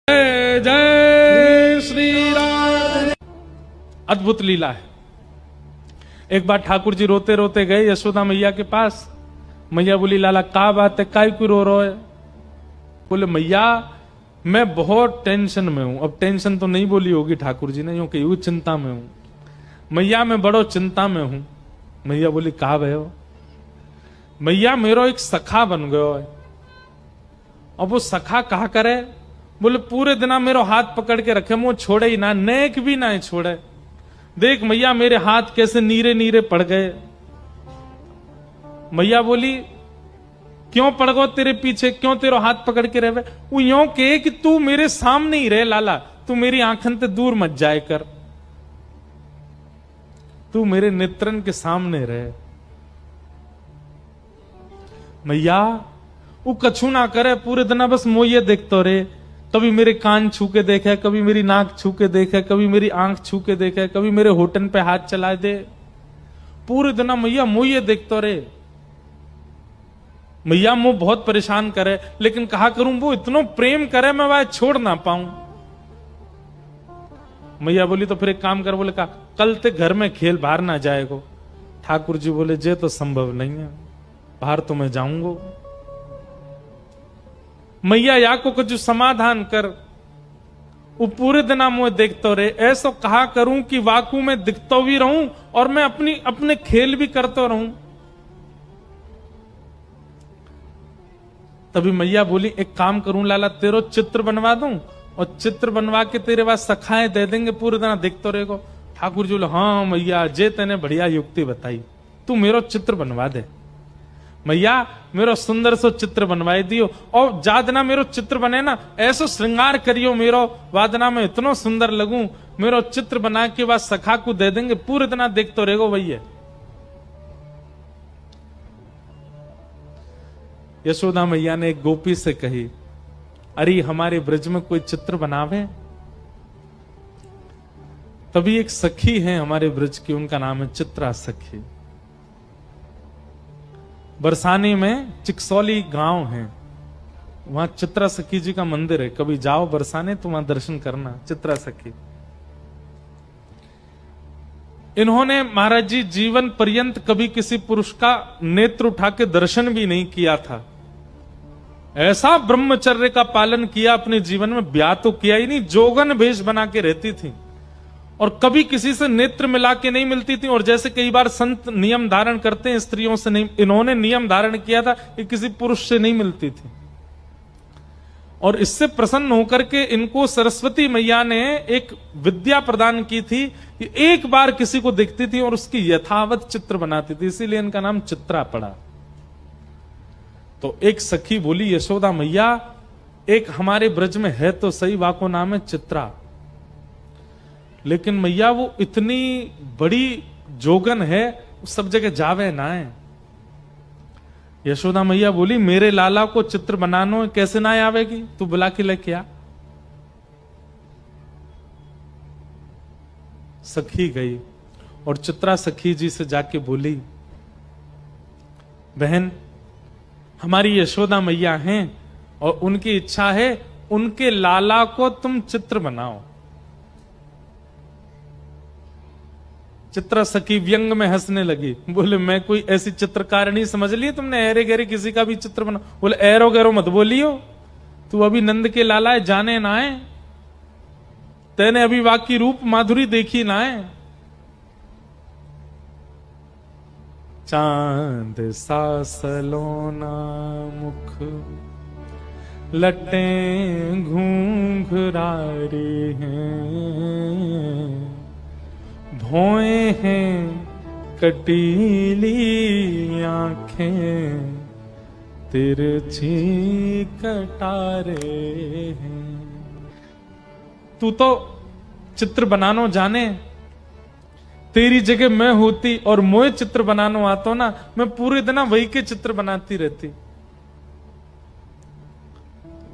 जय जय श्री राम। अद्भुत लीला है। एक बार ठाकुर जी रोते रोते गए यशोदा मैया के पास। मैया बोली, लाला का बात है, काय क्यों रो रहे हो? बोले, मैया मैं बहुत टेंशन में हूं। अब टेंशन तो नहीं बोली होगी ठाकुर जी ने, यूं कि यूं चिंता में हूं। मैया मैं बड़ो चिंता में हूं। मैया बोली, कहा भय हो? मैया मेरो एक सखा बन गयो है। अब वो सखा कहा करे? बोले, पूरे दिना मेरो हाथ पकड़ के रखे, मुंह छोड़े ही ना, नेक भी ना छोड़े। देख मैया मेरे हाथ कैसे नीरे नीरे पड़ गए। मैया बोली, क्यों पड़ गो तेरे पीछे, क्यों तेरो हाथ पकड़ के रहे? वो यूं कहे कि तू मेरे सामने ही रहे लाला, तू मेरी आंखन ते दूर मत जाए कर, तू मेरे नेत्रन के सामने रहे। मैया वो कछु ना करे, पूरे दिन बस मोये देखते रहे। कभी मेरे कान छू के देखे, कभी मेरी नाक छू के देखे, कभी मेरी आंख छू के देखे, कभी मेरे होठन पे हाथ चला दे। पूरे दिन मैया मोये देखते रहे। मैया मुंह बहुत परेशान करे, लेकिन कहा करूं वो इतना प्रेम करे मैं वह छोड़ ना पाऊं। मैया बोली, तो फिर एक काम कर। बोले, कहा कल ते घर में खेल, बाहर ना जाएगो। ठाकुर जी बोले, जे तो संभव नहीं है, बाहर तो मैं जाऊंगा। मैया या को कुछ समाधान कर। वो पूरे दिन मुझे देखते रहे। ऐसा कहा करूं कि वाकू में दिखता भी रहूं और मैं अपने खेल भी करता रहूं। तभी मैया बोली, एक काम करूं लाला, तेरो चित्र बनवा दूं और चित्र बनवा के तेरे पास सखाएं दे देंगे, पूरे दिन देखते रहेगो। ठाकुर जी बोले, हाँ मैया, जे तेने बढ़िया युक्ति बताई, तू मेरो चित्र बनवा दे। मैया मेरो सुंदर सो चित्र बनवाई दियो, और जादना मेरो चित्र बने ना, ऐसो श्रृंगार करियो मेरो, वादना में इतना सुंदर लगूं, मेरो चित्र बना के बाद सखा को दे देंगे, पूरे दिन देखते रहेगो भैया। यशोदा मैया ने एक गोपी से कही, अरे हमारे ब्रज में कोई चित्र बनावे। तभी एक सखी है हमारे ब्रज की, उनका नाम है चित्रा सखी। बरसाने में चिकसौली गांव है, वहां चित्रा सखी जी का मंदिर है। कभी जाओ बरसाने तो वहां दर्शन करना, चित्रा सखी। इन्होंने महाराज जी जीवन पर्यंत कभी किसी पुरुष का नेत्र उठा के दर्शन भी नहीं किया था। ऐसा ब्रह्मचर्य का पालन किया अपने जीवन में, ब्याह तो किया ही नहीं, जोगन भेष बना के रहती थी और कभी किसी से नेत्र मिला के नहीं मिलती थी। और जैसे कई बार संत नियम धारण करते हैं स्त्रियों से, नहीं, इन्होंने नियम धारण किया था कि किसी पुरुष से नहीं मिलती थी। और इससे प्रसन्न होकर के इनको सरस्वती मैया ने एक विद्या प्रदान की थी कि एक बार किसी को देखती थी और उसकी यथावत चित्र बनाती थी, इसीलिए इनका नाम चित्रा पड़ा। तो एक सखी बोली, यशोदा मैया एक हमारे ब्रज में है तो सही, वाको नाम है चित्रा, लेकिन मैया वो इतनी बड़ी जोगन है, सब जगह जावे ना है। यशोदा मैया बोली, मेरे लाला को चित्र बनानो कैसे ना आवेगी, तू बुला के लेके आ। सखी गई और चित्रा सखी जी से जाके बोली, बहन हमारी यशोदा मैया हैं और उनकी इच्छा है उनके लाला को तुम चित्र बनाओ। चित्रा सखी व्यंग में हंसने लगी, बोले, मैं कोई ऐसी चित्रकारिणी समझ ली तुमने, ऐरे गहरे किसी का भी चित्र बना? बोले, ऐरो गैरो मत बोलियो, तू अभी नंद के लाला है, जाने ना है, तेने अभी वाकी रूप माधुरी देखी ना है। चांद सा सलोना मुख, लटें घूंघरारी हैं, भौएं हैं कटीली आंखें, तिरछी कटारे हैं। तू तो चित्र बनानो जाने, तेरी जगह मैं होती और मोए चित्र बनानो आतो ना, मैं पूरे दिन वही के चित्र बनाती रहती।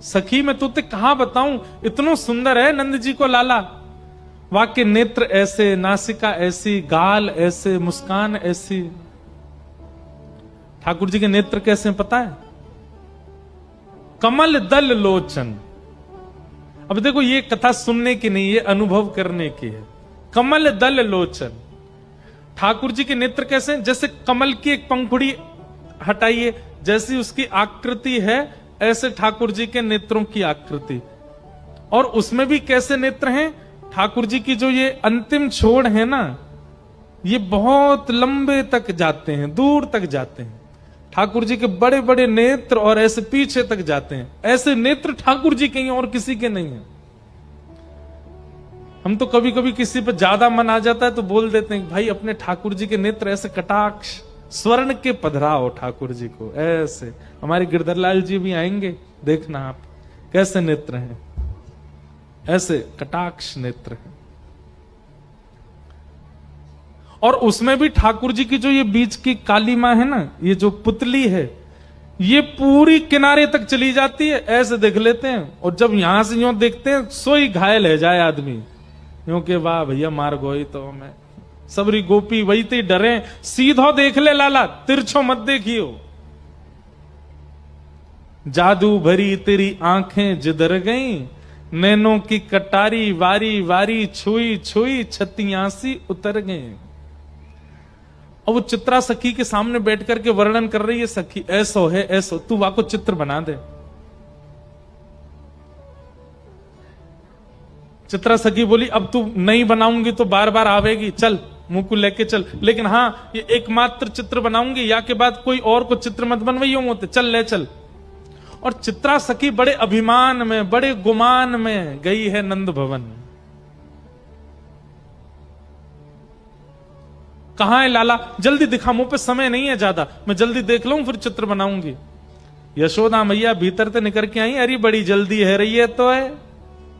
सखी मैं तुझे कहां बताऊं, इतना सुंदर है नंद जी को लाला, वाक्य नेत्र ऐसे, नासिका ऐसी, गाल ऐसे, मुस्कान ऐसी। ठाकुर जी के नेत्र कैसे पता है? कमल दल लोचन, अब देखो ये कथा सुनने की नहीं, ये अनुभव करने की है। कमल दल लोचन, ठाकुर जी के नेत्र कैसे हैं? जैसे कमल की एक पंखुड़ी हटाइए, जैसी उसकी आकृति है ऐसे ठाकुर जी के नेत्रों की आकृति। और उसमें भी कैसे नेत्र हैं? ठाकुर जी की जो ये अंतिम छोड़ है ना, ये बहुत लंबे तक जाते हैं, दूर तक जाते हैं। ठाकुर जी के बड़े बड़े नेत्र और ऐसे पीछे तक जाते हैं। ऐसे नेत्र ठाकुर जी के हैं और किसी के नहीं है। हम तो कभी कभी किसी पर ज्यादा मन आ जाता है तो बोल देते हैं भाई अपने ठाकुर जी के नेत्र ऐसे कटाक्ष स्वर्ण के पधराओ ठाकुर जी को ऐसे। हमारे गिरधरलाल जी भी आएंगे, देखना आप कैसे नेत्र हैं, ऐसे कटाक्ष नेत्र हैं। और उसमें भी ठाकुर जी की जो ये बीच की काली मां है ना, ये जो पुतली है, ये पूरी किनारे तक चली जाती है, ऐसे देख लेते हैं। और जब यहां से यूं देखते हैं सोई घायल है जाए आदमी, क्योंकि वाह भैया मार गोई तो मैं सबरी गोपी वही ते डरे, सीधो देख ले लाला, तिरछो मत देखियो। जादू भरी तेरी आंखें जिधर गई, नैनों की कटारी वारी वारी छुई छुई छत्तियासी उतर गए। और वो चित्रा सखी के सामने बैठ करके वर्णन कर रही है, सखी ऐसो है ऐसो, तू वाको चित्र बना दे। चित्रा सखी बोली अब तू नहीं बनाऊंगी तो बार बार आवेगी, चल मुंह को लेके चल, लेकिन हाँ ये एकमात्र चित्र बनाऊंगी, या के बाद कोई और को चित्र मत बनवाइयो मोते, चल ले चल। और चित्रा सखी बड़े अभिमान में बड़े गुमान में गई है नंद भवन। कहां है लाला? जल्दी दिखा, मुंह पे समय नहीं है ज्यादा, मैं जल्दी देख लूं फिर चित्र बनाऊंगी। यशोदा मैया भीतर से निकल के आई, अरे बड़ी जल्दी है रही है तो है,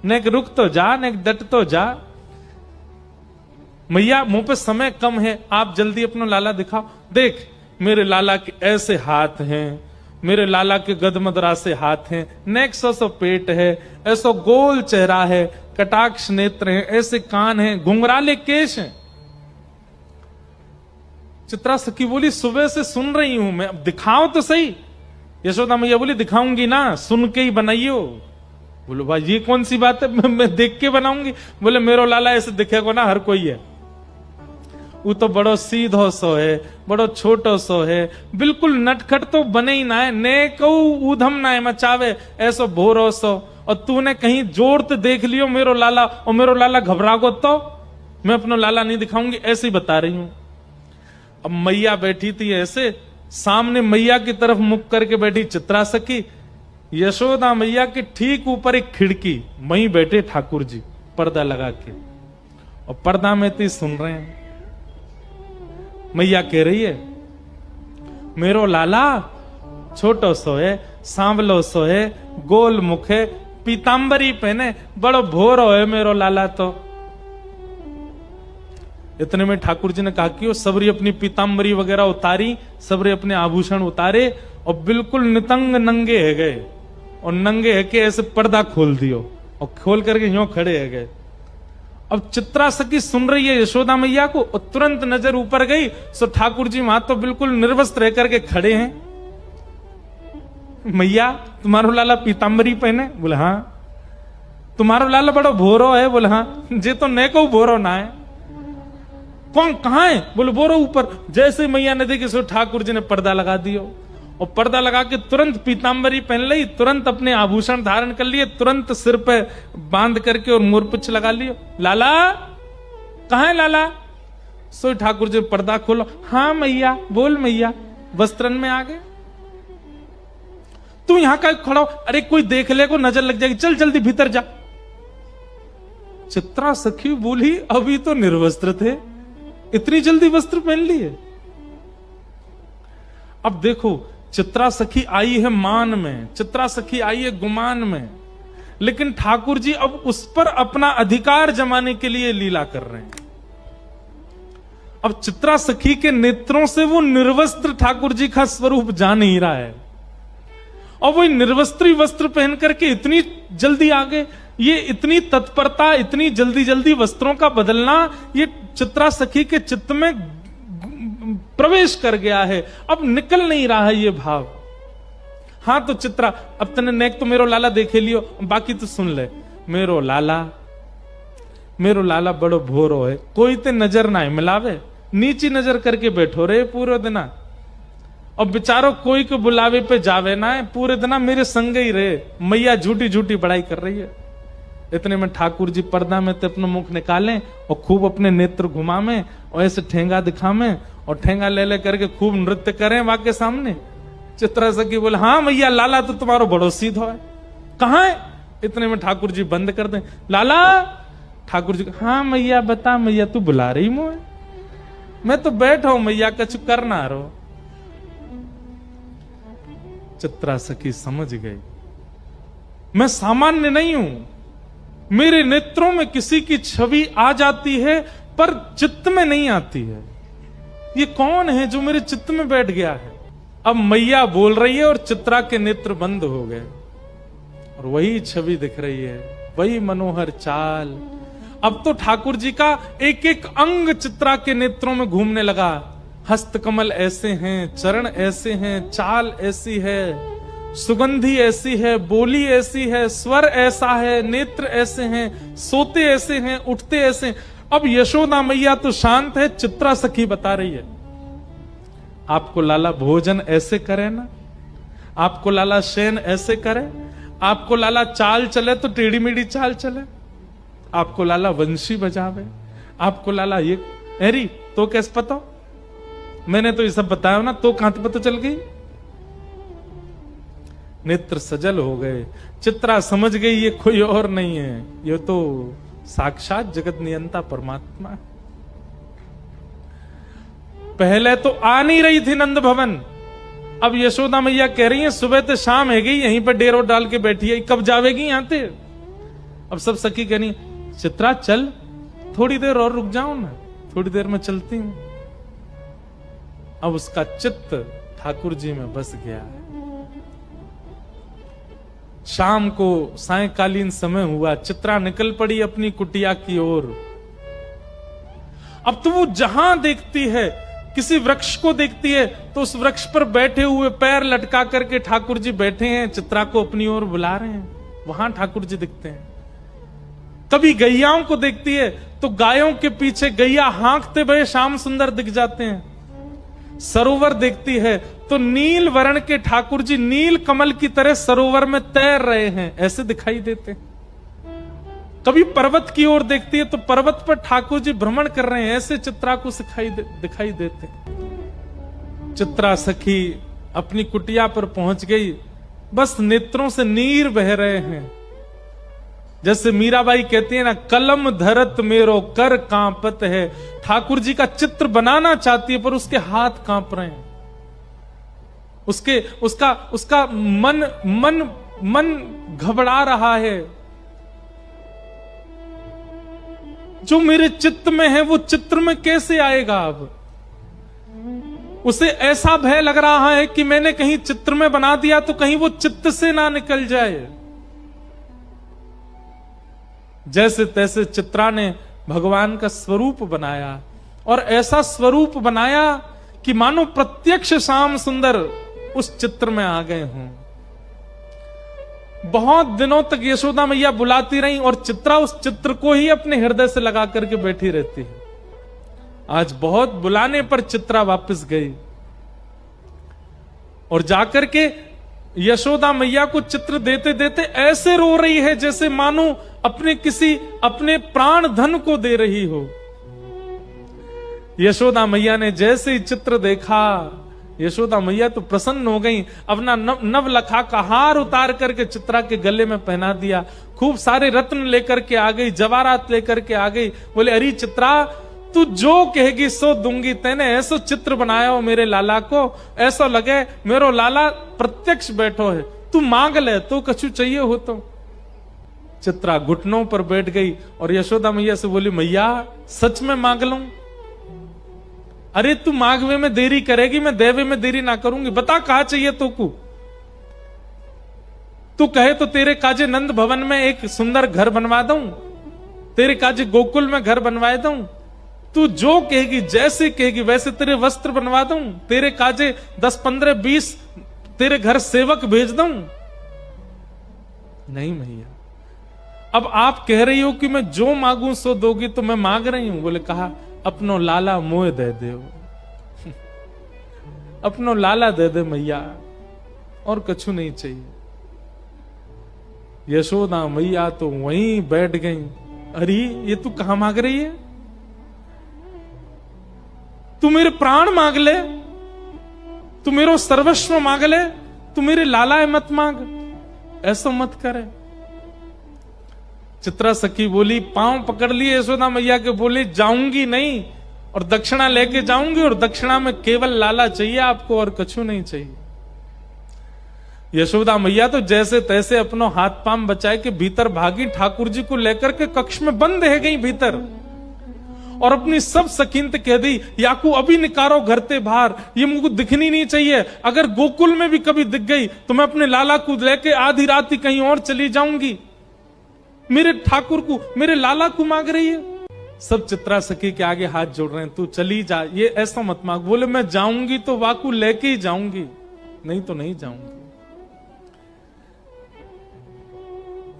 नेक रुक तो जा, नेक डट तो जा। मैया मुंह पे समय कम है, आप जल्दी अपना लाला दिखाओ। देख मेरे लाला के ऐसे हाथ हैं, मेरे लाला के गदमदरा से हाथ हैं, नेक सो पेट है, ऐसो गोल चेहरा है, कटाक्ष नेत्र हैं, ऐसे कान हैं, घुंघराले केश हैं। चित्रा सखी बोली सुबह से सुन रही हूं मैं, अब दिखाओ तो सही। यशोदा मैया बोली दिखाऊंगी ना, सुन के ही बनाइयो। बोलो भाई ये कौन सी बात है, मैं देख के बनाऊंगी? बोले मेरो लाला ऐसे दिखेगा ना हर कोई है, वो तो बड़ो सीधो सो है, बड़ो छोटो सो है, बिल्कुल नटखट तो बने ही ना है, ने कहू ऊधम ना है मचावे, ऐसो भोरो सो। और तूने कहीं जोर तो देख लियो मेरो लाला, और मेरो लाला घबरा गो तो मैं अपना लाला नहीं दिखाऊंगी, ऐसे ही बता रही हूं। अब मैया बैठी थी ऐसे, सामने मैया की तरफ मुख करके बैठी चित्रा सखी, यशोदा मैया के ठीक ऊपर एक खिड़की, वहीं बैठे ठाकुर जी पर्दा लगा के, और पर्दा में तो सुन रहे हैं। मैया कह रही है मेरो लाला छोटो सो है, सांवलो सो है, गोल मुख है, पीतांबरी पहने, बड़ो भोरो है मेरो लाला तो। इतने में ठाकुर जी ने कहा कि वो सबरी अपनी पीतांबरी वगैरह उतारी, सबरे अपने आभूषण उतारे, और बिल्कुल नितंग नंगे है गए, और नंगे है के ऐसे पर्दा खोल दियो, और खोल करके यूं खड़े है गए। अब चित्रा सखी सुन रही है यशोदा मैया को, और तुरंत नजर ऊपर गई, सो ठाकुर जी वहां तो बिल्कुल निर्वस्त्र रह करके खड़े हैं। मैया तुम्हारो लाला पीतांबरी पहने? बोले हाँ। तुम्हारो लाला बड़ो भोरो है? बोले हाँ। जे तो ने को भोरो ना है। कौन कहां है? बोले बोरो ऊपर। जैसे मैया ने देखी सो ठाकुर जी ने पर्दा लगा दियो, और पर्दा लगा के तुरंत पीतांबरी पहन ली, तुरंत अपने आभूषण धारण कर लिए, तुरंत सिर पे बांध करके और मोरपुच्छ लगा लियो। लाला कहां है लाला? सो ठाकुर जी पर्दा खोलो। हाँ मैया, बोल मैया, वस्त्रन में आ गए। तू यहां का खड़ा हो, अरे कोई देख ले को नजर लग जाएगी, चल जल्दी भीतर जा। चित्रा सखी बोली अभी तो निर्वस्त्र थे, इतनी जल्दी वस्त्र पहन लिए? अब देखो चित्रा सखी आई है मान में, चित्रा सखी आई है गुमान में, लेकिन ठाकुर जी अब उस पर अपना अधिकार जमाने के लिए लीला कर रहे हैं। अब चित्रा सखी के नेत्रों से वो निर्वस्त्र ठाकुर जी का स्वरूप जा नहीं रहा है, और वो निर्वस्त्री वस्त्र पहन करके इतनी जल्दी आ गए। ये इतनी तत्परता, इतनी जल्दी जल्दी वस्त्रों का बदलना, ये चित्रा सखी के चित्त में प्रवेश कर गया है, अब निकल नहीं रहा है ये भाव। हाँ तो चित्रा अब तने नेक तो मेरो लाला देखे लियो, बाकी तो सुन ले। मेरो लाला बड़ो भोरो है, कोई ते नजर ना मिलावे, नीची नजर करके बैठो रे पूरे दिना, और बेचारो कोई को बुलावे पे जावे ना है, पूरे दिना मेरे संग ही रहे। मैया झूठी झूठी बड़ाई कर रही है। इतने में ठाकुर जी पर्दा में ते अपना मुख निकालें और खूब अपने नेत्र घुमावें और ऐसे ठेंगा दिखावें और ठेंगा ले ले करके खूब नृत्य करें वहां के सामने। चित्रा सखी बोले, हाँ मैया लाला तो तुम्हारो बड़ो सीधो है, कहाँ है? इतने में ठाकुर जी बंद कर दें, लाला। ठाकुर जी, हाँ मैया बता मैया, तू बुला रही मुझे? मैं तो बैठा हूं मैया, कछु कर ना रहो। चित्रा सखी समझ गई, मैं सामान्य नहीं हूं, मेरे नेत्रों में किसी की छवि आ जाती है पर चित्त में नहीं आती है। ये कौन है जो मेरे चित्त में बैठ गया है? अब मैया बोल रही है और चित्रा के नेत्र बंद हो गए और वही छवि दिख रही है, वही मनोहर चाल। अब तो ठाकुर जी का एक एक अंग चित्रा के नेत्रों में घूमने लगा। हस्त कमल ऐसे हैं, चरण ऐसे हैं, चाल ऐसी है, सुगंधी ऐसी है, बोली ऐसी है, स्वर ऐसा है, नेत्र ऐसे हैं, सोते ऐसे हैं, उठते ऐसे हैं। अब यशोदा मैया तो शांत है, चित्रा सखी बता रही है, आपको लाला भोजन ऐसे करे ना, आपको लाला शयन ऐसे करे, आपको लाला चाल चले तो टेढ़ी मेढ़ी चाल चले, आपको लाला वंशी बजावे, आपको लाला ये अरे तो कैसे पता? मैंने तो ये सब बताया ना, तो कहां पता चल गई? नेत्र सजल हो गए। चित्रा समझ गई ये कोई और नहीं है, ये तो साक्षात जगत नियंता परमात्मा है। पहले तो आ नहीं रही थी नंद भवन, अब यशोदा मैया कह रही है सुबह से शाम है गई, यहीं पर डेरो डाल के बैठी है, कब जावेगी यहां से? अब सब सखी कहनी, चित्रा चल थोड़ी देर और रुक जाओ ना, थोड़ी देर में चलती हूं। अब उसका चित्त ठाकुर जी में बस गया है। शाम को सायंकालीन समय हुआ, चित्रा निकल पड़ी अपनी कुटिया की ओर। अब तो वो जहां देखती है, किसी वृक्ष को देखती है तो उस वृक्ष पर बैठे हुए पैर लटका करके ठाकुर जी बैठे हैं, चित्रा को अपनी ओर बुला रहे हैं, वहां ठाकुर जी दिखते हैं। कभी गैयाओं को देखती है तो गायों के पीछे गैया हाँकते हुए श्याम सुंदर दिख जाते हैं। सरोवर देखती है तो नील वर्ण के ठाकुर जी नील कमल की तरह सरोवर में तैर रहे हैं, ऐसे दिखाई देते। कभी पर्वत की ओर देखती है तो पर्वत पर ठाकुर जी भ्रमण कर रहे हैं, ऐसे चित्रा को दिखाई देते। चित्रा सखी अपनी कुटिया पर पहुंच गई, बस नेत्रों से नीर बह रहे हैं। जैसे मीराबाई कहती है ना, कलम धरत मेरो कर कांपत है। ठाकुर जी का चित्र बनाना चाहती है पर उसके हाथ कांप रहे हैं, उसका मन घबरा रहा है। जो मेरे चित्त में है वो चित्र में कैसे आएगा? अब उसे ऐसा भय लग रहा है कि मैंने कहीं चित्र में बना दिया तो कहीं वो चित्त से ना निकल जाए। जैसे तैसे चित्रा ने भगवान का स्वरूप बनाया और ऐसा स्वरूप बनाया कि मानो प्रत्यक्ष श्याम सुंदर उस चित्र में आ गए हों। बहुत दिनों तक यशोदा मैया बुलाती रही और चित्रा उस चित्र को ही अपने हृदय से लगा करके बैठी रहती है। आज बहुत बुलाने पर चित्रा वापस गई और जाकर के यशोदा मैया को चित्र देते देते ऐसे रो रही है जैसे मानो अपने प्राण धन को दे रही हो। यशोदा मैया ने जैसे ही चित्र देखा, यशोदा मैया तो प्रसन्न हो गई। अपना नवलखा का हार उतार करके चित्रा के गले में पहना दिया, खूब सारे रत्न लेकर के आ गई, जवाहरात लेकर के आ गई। बोले, अरे चित्रा, तू जो कहेगी सो दूंगी। तेने ऐसो चित्र बनाया हो मेरे लाला को, ऐसा लगे मेरो लाला प्रत्यक्ष बैठो है। तू मांग ले, तो कछु चाहिए हो तो। चित्रा घुटनों पर बैठ गई और यशोदा मैया से बोली, मैया सच में मांग लूं? अरे तू मांगवे में देरी करेगी, मैं देवे में देरी ना करूंगी। बता कहा चाहिए तो को? तू कहे तो तेरे काजे नंद भवन में एक सुंदर घर बनवा दूं, तेरे काजे गोकुल में घर बनवा दूं। तू जो कहेगी, जैसे कहेगी वैसे तेरे वस्त्र बनवा दूं, तेरे काजे 10, 15, 20 तेरे घर सेवक भेज दूं। नहीं मैया, अब आप कह रही हो कि मैं जो मांगू सो दोगी, तो मैं मांग रही हूं। बोले कहा अपनो लाला मोह दे दे अपनो लाला दे दे मैया, और कछु नहीं चाहिए। यशोदा मैया तो वहीं बैठ गई। अरे ये तू कहां मांग रही है? तू मेरे प्राण मांग ले, तू मेरो सर्वस्व मांग ले, तू मेरे लाला मत मांग, ऐसा मत करे। चित्रा सखी बोली, पांव पकड़ लिए यशोदा मैया के, बोली जाऊंगी नहीं, और दक्षिणा लेके जाऊंगी, और दक्षिणा में केवल लाला चाहिए आपको, और कछु नहीं चाहिए। यशोदा मैया तो जैसे तैसे अपनो हाथ पांव बचाए के भीतर भागी, ठाकुर जी को लेकर के कक्ष में बंद है गई भीतर, और अपनी सब सकीनत कह दी, याकू अभी निकारो घर ते बाहर, ये मुझको दिखनी नहीं चाहिए। अगर गोकुल में भी कभी दिख गई तो मैं अपने लाला को लेके आधी रात ही कहीं और चली जाऊंगी। मेरे ठाकुर को, मेरे लाला को मांग रही है। सब चित्रा सखी के आगे हाथ जोड़ रहे हैं, तू चली जा, ये ऐसा मत मांग। बोले मैं जाऊंगी तो वाकू लेके ही जाऊंगी, नहीं तो नहीं जाऊंगी।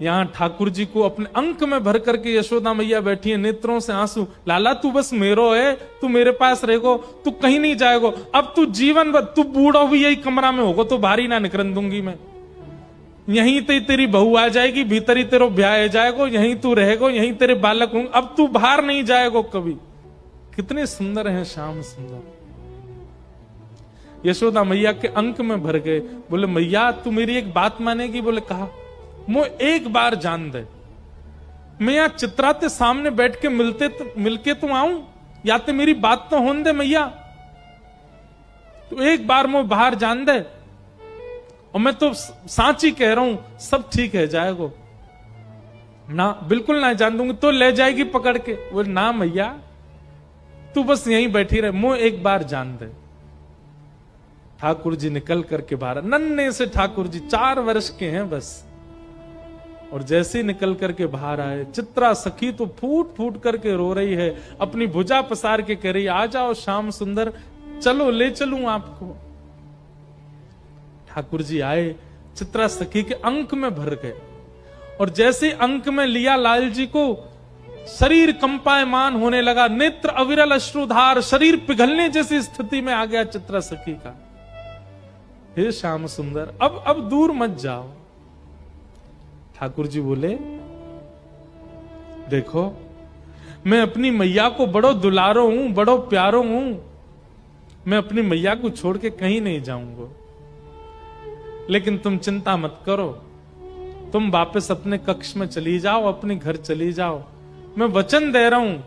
यहां ठाकुर जी को अपने अंक में भर करके यशोदा मैया बैठी है, नेत्रों से आंसू। लाला तू बस मेरो है, तू मेरे पास रहेगो, तू कहीं नहीं जाएगो। अब तू जीवन भर, तू बूढ़ा भी यही कमरा में होगो तो बाहर ही ना निकलन दूंगी मैं। यहीं तेरी बहू आ जाएगी, भीतर ही तेरो ब्याह जाएगो, यहीं तू रहेगो, यहीं तेरे बालक होंगे, अब तू बाहर नहीं जाएगो कभी। कितने सुंदर हैं श्याम सुंदर। यशोदा मैया के अंक में भर गए। बोले मैया तू मेरी एक बात मानेगी? बोले कहा, मो एक बार जान दे, मैं यहां चित्रा के सामने बैठ के मिलके तो आऊं, या तो मेरी बात तो होने दे मैया, तो एक बार मो बाहर जान दे, और मैं तो सांची कह रहा हूं सब ठीक है जाएगो ना, बिल्कुल ना जान दूंगी। तो ले जाएगी पकड़ के। बोले ना मैया तू बस यहीं बैठी रहे, मो एक बार जान दे। ठाकुर जी निकल करके बाहर, नन्हे से ठाकुर जी 4 वर्ष के हैं बस, और जैसे ही निकल करके बाहर आए, चित्रा सखी तो फूट फूट करके रो रही है, अपनी भुजा पसार के कह रही, आ जाओ श्याम सुंदर, चलो ले चलूं आपको। ठाकुर जी आए, चित्रा सखी के अंक में भर गए, और जैसे अंक में लिया लाल जी को, शरीर कंपायमान होने लगा, नेत्र अविरल अश्रुधार, शरीर पिघलने जैसी स्थिति में आ गया चित्रा सखी का। हे श्याम सुंदर अब दूर मत जाओ। ठाकुर जी बोले, देखो मैं अपनी मैया को बड़ो दुलारो हूं, बड़ो प्यारो हूं, मैं अपनी मैया को छोड़ के कहीं नहीं जाऊंगा, लेकिन तुम चिंता मत करो, तुम वापस अपने कक्ष में चली जाओ, अपने घर चली जाओ। मैं वचन दे रहा हूं,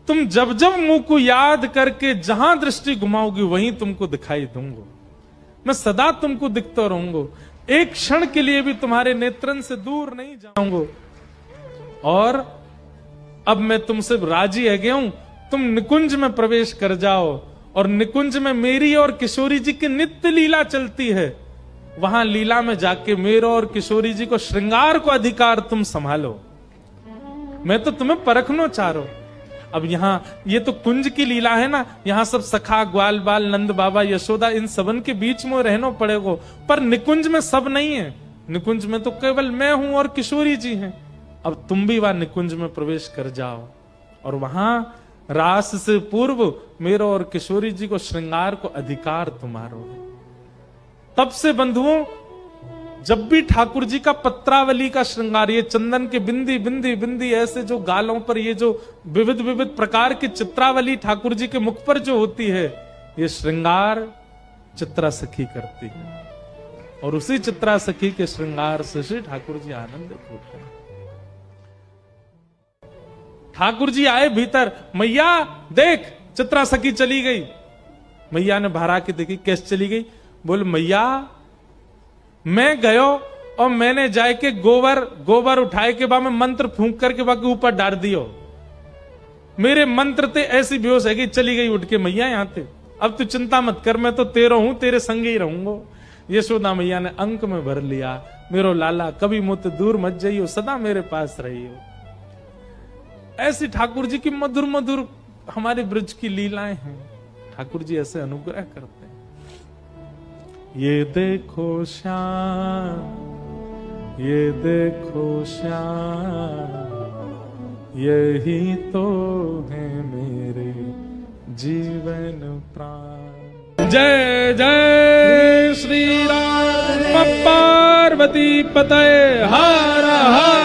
तुम जब जब मुंह को याद करके जहां दृष्टि घुमाओगी वहीं तुमको दिखाई दूंगा, मैं सदा तुमको दिखता रहूंगा, एक क्षण के लिए भी तुम्हारे नेत्रन से दूर नहीं जाऊंगा। और अब मैं तुमसे राजी है गया हूं, तुम निकुंज में प्रवेश कर जाओ, और निकुंज में मेरी और किशोरी जी की नित्य लीला चलती है, वहां लीला में जाके मेरा और किशोरी जी को श्रृंगार को अधिकार तुम संभालो, मैं तो तुम्हें परखना चाह रहा हूं। अब यहां ये तो कुंज की लीला है ना, यहां सब सखा ग्वाल बाल नंद बाबा यशोदा इन सबन के बीच में रहना पड़ेगा, पर निकुंज में सब नहीं है, निकुंज में तो केवल मैं हूं और किशोरी जी हैं। अब तुम भी वहां निकुंज में प्रवेश कर जाओ, और वहां रास से पूर्व मेरा और किशोरी जी को श्रृंगार को अधिकार तुम्हारो है। तब से बंधुओं, जब भी ठाकुर जी का पत्रावली का श्रृंगार, ये चंदन के बिंदी बिंदी बिंदी ऐसे जो गालों पर ये जो विविध विविध प्रकार की चित्रावली ठाकुर जी के मुख पर जो होती है, ये श्रृंगार चित्रा सखी करती है, और उसी चित्रा सखी के श्रृंगार से श्री ठाकुर जी आनंदित होते हैं। ठाकुर जी आए भीतर, मैया देख चित्रा सखी चली गई। मैया ने बाहर आके देखी, कैसे चली गई? बोल मैया मैं गयो और मैंने जाके गोबर उठाए के बाद में मंत्र फूंक करके बाकी ऊपर डाल दियो, मेरे मंत्र ते ऐसी बेहोश है कि चली गई उठ के मैया यहां थे। अब तू चिंता मत कर, मैं तो तेरो हूं, तेरे संग ही रहूंगा। यशोदा मैया ने अंक में भर लिया, मेरो लाला कभी मुझसे दूर मत जाइयो, सदा मेरे पास रहियो। ऐसी ठाकुर जी की मधुर मधुर हमारे ब्रज की लीलाएं हैं, ठाकुर जी ऐसे अनुग्रह करते हैं। ये देखो श्याम ये देखो श्याम, यही तो है मेरे जीवन प्राण। जय जय श्री राम। पार्वती पतये हर हर